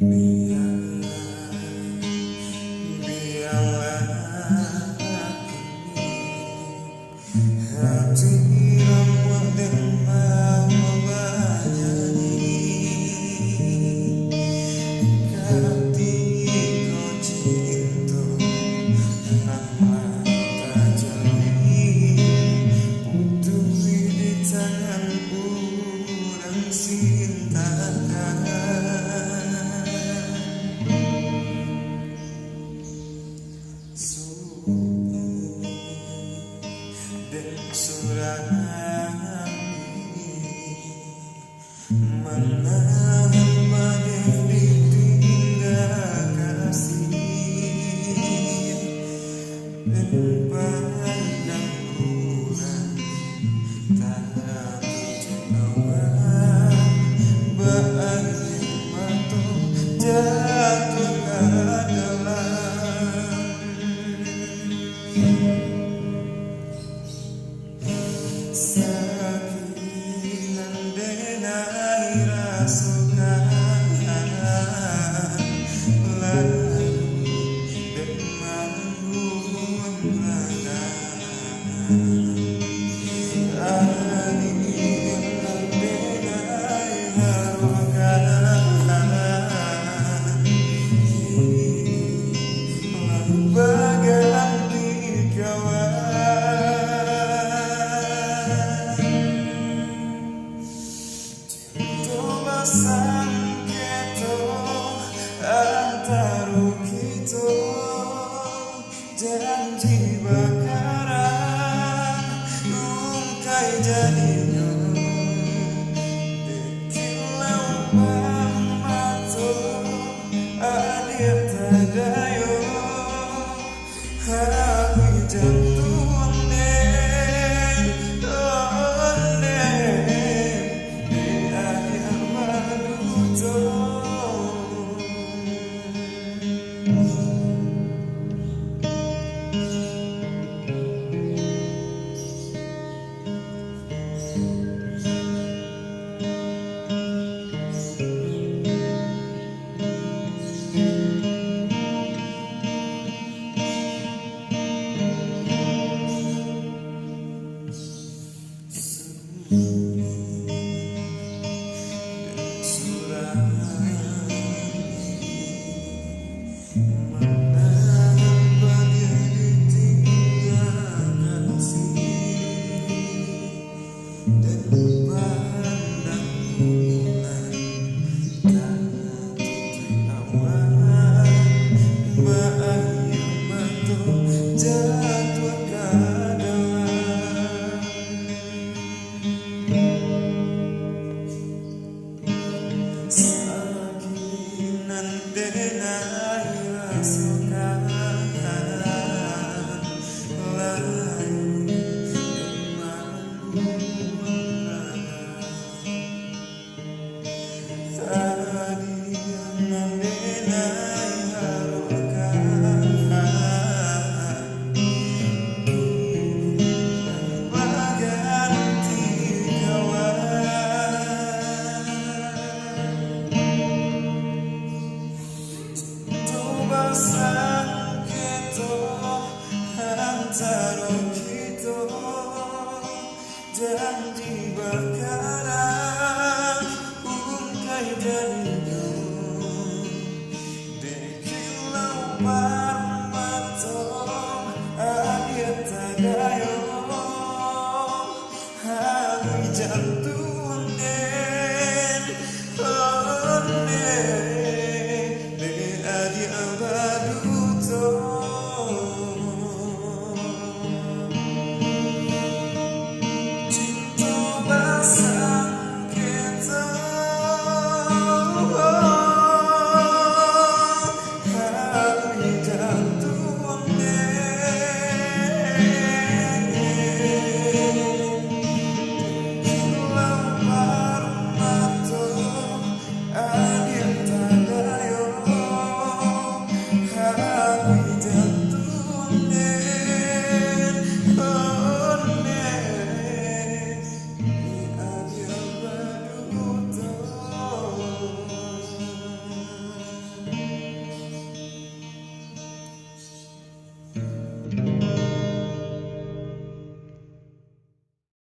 Biarlah hati ramah dan mau bernyanyi, ketika cinta nama tak jadi, putus di tanganku dan cintakan. Dan surami menahan badai ditinggal kasih, dan pandang bulan tak tutup awan, berakhir mata jatuh ke dalam. Sakinan denai rasukan lalu dan menggunakan adilan denai harukan lalu berganti kawan. Sangketo antara kita, janji bakaran ungkai jadinya, dekilau bang mato adir tadayo, aku jantung deh di akhir maduto. Sakinan denai rasukan lain dan menggunakan adilan denai harukan berganti kawan. Sangketo antara kita, janji bakaran ungkai jadinya, dekilau